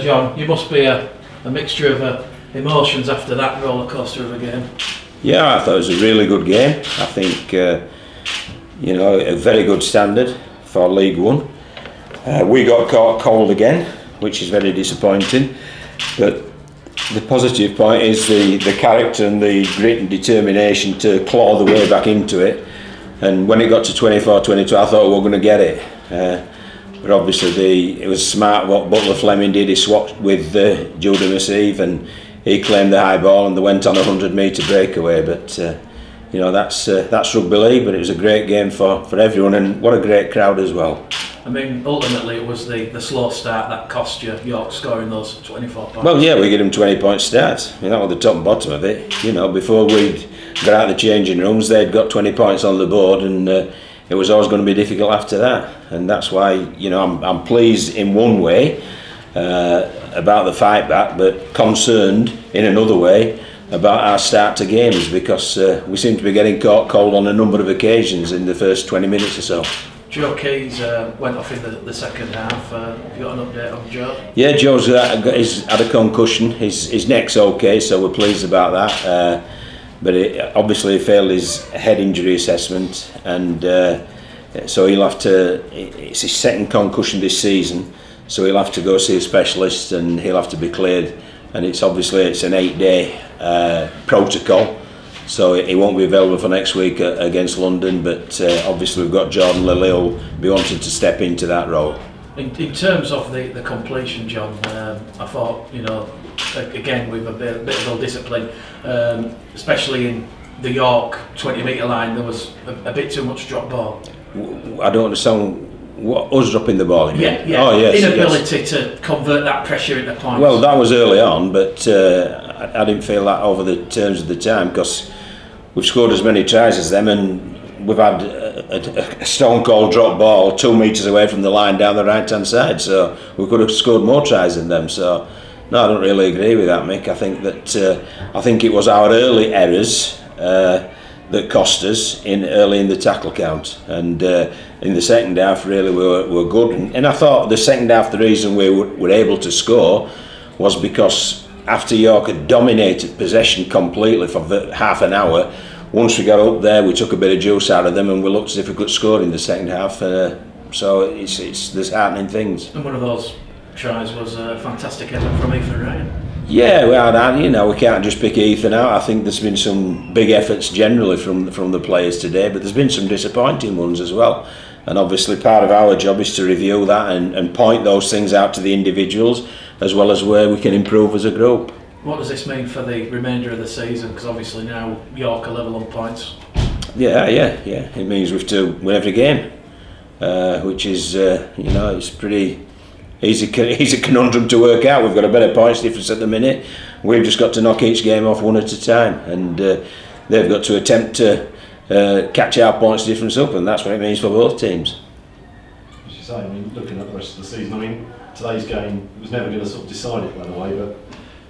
John, you must be a mixture of emotions after that roller coaster of a game. Yeah, I thought it was a really good game. I think you know, a very good standard for League One. We got caught cold again, which is very disappointing. But the positive point is the character and the grit and determination to claw the way back into it. And when it got to 24-22, I thought we were going to get it. But obviously it was smart what Butler Fleming did. He swapped with Judah Massive and he claimed the high ball and they went on a 100-metre breakaway. But you know, that's rugby league, but it was a great game for everyone, and what a great crowd as well. I mean, ultimately it was the slow start that cost you, York scoring those 24 points. Well, yeah, we gave them 20-point starts. You know, the top and bottom of it. You know, before we'd got out of the changing rooms, they'd got 20 points on the board, and it was always going to be difficult after that. And that's why, you know, I'm pleased in one way about the fight back, but concerned in another way about our start to games, because we seem to be getting caught cold on a number of occasions in the first 20 minutes or so. Joe Keys went off in the second half. Have you got an update on Joe? Yeah, Joe's he's had a concussion. His neck's okay, so we're pleased about that. But obviously he failed his head injury assessment, and so he'll have to. It's his second concussion this season, so he'll have to go see a specialist, and he'll have to be cleared. And it's an 8-day protocol. So he won't be available for next week against London, but obviously we've got Jordan Lilly who'll be wanting to step into that role. In terms of the completion, John, I thought, you know, again with a bit of ill-discipline, especially in the York 20-metre line, there was a bit too much drop ball. I don't understand. What, us dropping the ball? Yeah. Oh, yes. Inability to convert that pressure into points. Well, that was early on, but I didn't feel that over the terms of the time, because we've scored as many tries as them, and we've had a stone cold drop ball 2 metres away from the line down the right hand side, so we could have scored more tries than them. So no, I don't really agree with that, Mick. I think that I think it was our early errors that cost us early in the tackle count, and in the second half really we were good, and I thought the second half the reason we were able to score was because after York had dominated possession completely for half an hour, once we got up there we took a bit of juice out of them and we looked as if we could score in the second half, so it's disheartening things. And one of those tries was a fantastic effort from Ethan Ryan. Yeah, well, you know, we can't just pick Ethan out. I think there's been some big efforts generally from the players today, but there's been some disappointing ones as well. And obviously part of our job is to review that and point those things out to the individuals, as well as where we can improve as a group. What does this mean for the remainder of the season? Because obviously now York are level on points. Yeah. It means we have to win every game, which is, you know, it's pretty easy conundrum to work out. We've got a better points difference at the minute. We've just got to knock each game off one at a time, and they've got to attempt to catch our points difference up, and that's what it means for both teams. As you say, I mean, looking at the rest of the season, I mean, today's game was never going to sort of decide it, by the way, but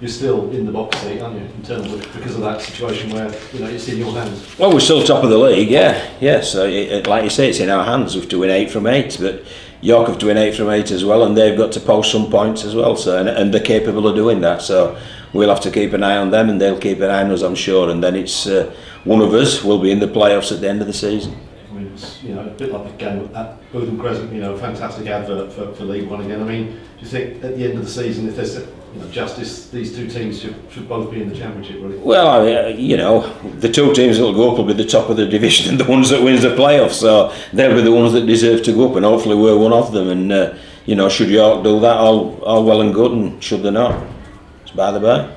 you're still in the box seat, aren't you, in terms of, because of that situation where, you know, it's in your hands. Well, we're still top of the league, yeah. So like you say, it's in our hands. We have to win 8 from 8, but York have to win 8 from 8 as well, and they've got to post some points as well. So and they're capable of doing that. So we'll have to keep an eye on them, and they'll keep an eye on us, I'm sure. And then it's one of us will be in the playoffs at the end of the season. I mean, it's, you know, a bit like the game at Bootham Crescent, you know, a fantastic advert for League One again. I mean, do you think at the end of the season, if there's justice, these two teams should both be in the championship, really? Well, you know, the two teams that will go up will be the top of the division and the ones that wins the playoffs, so they'll be the ones that deserve to go up, and hopefully we're one of them. And you know, should York do that, all well and good, and should they not, it's by the by.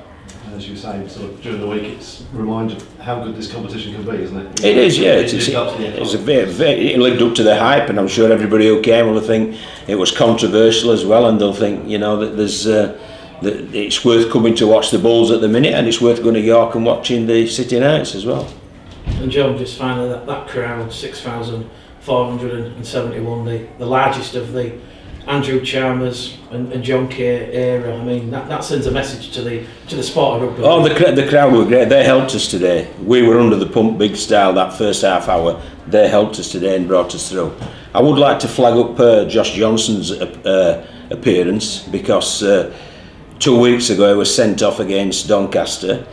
As you were saying, sort of during the week, it's a reminder of how good this competition can be, isn't it? It is, yeah. It's a very, it lived up to the hype, and I'm sure everybody who came will think it was controversial as well, and they'll think, you know, that there's that it's worth coming to watch the Bulls at the minute, and it's worth going to York and watching the City Knights as well. And John, just finally, that crowd, 6,471, the largest of the Andrew Chalmers and John Kear era. I mean, that sends a message to the sport of rugby. Oh, the crowd were great. They helped us today. We were under the pump big style that first half hour. They helped us today and brought us through. I would like to flag up Josh Johnson's appearance, because 2 weeks ago he was sent off against Doncaster,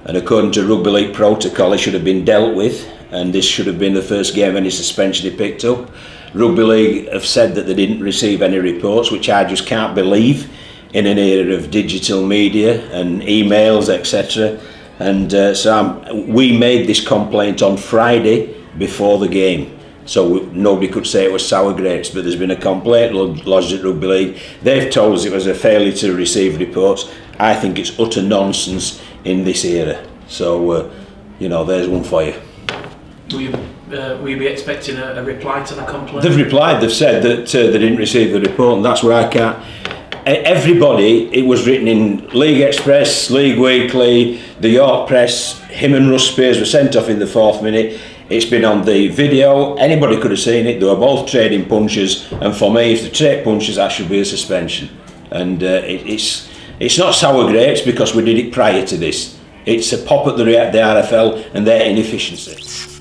and according to Rugby League protocol he should have been dealt with, and this should have been the first game of any suspension he picked up. Rugby League have said that they didn't receive any reports, which I just can't believe in an era of digital media and emails, etc. And we made this complaint on Friday before the game, so nobody could say it was sour grapes, but there's been a complaint lodged at Rugby League. They've told us it was a failure to receive reports. I think it's utter nonsense in this era. So, you know, there's one for you. Will you be expecting a reply to the complaint? They've replied, they've said that they didn't receive the report, and that's where I can't. Everybody, it was written in League Express, League Weekly, the York Press. Him and Russ Spears were sent off in the 4th minute. It's been on the video, anybody could have seen it. They were both trading punches, and for me, if they trade punches, that should be a suspension. And it's not sour grapes because we did it prior to this. It's a pop at the RFL and their inefficiency.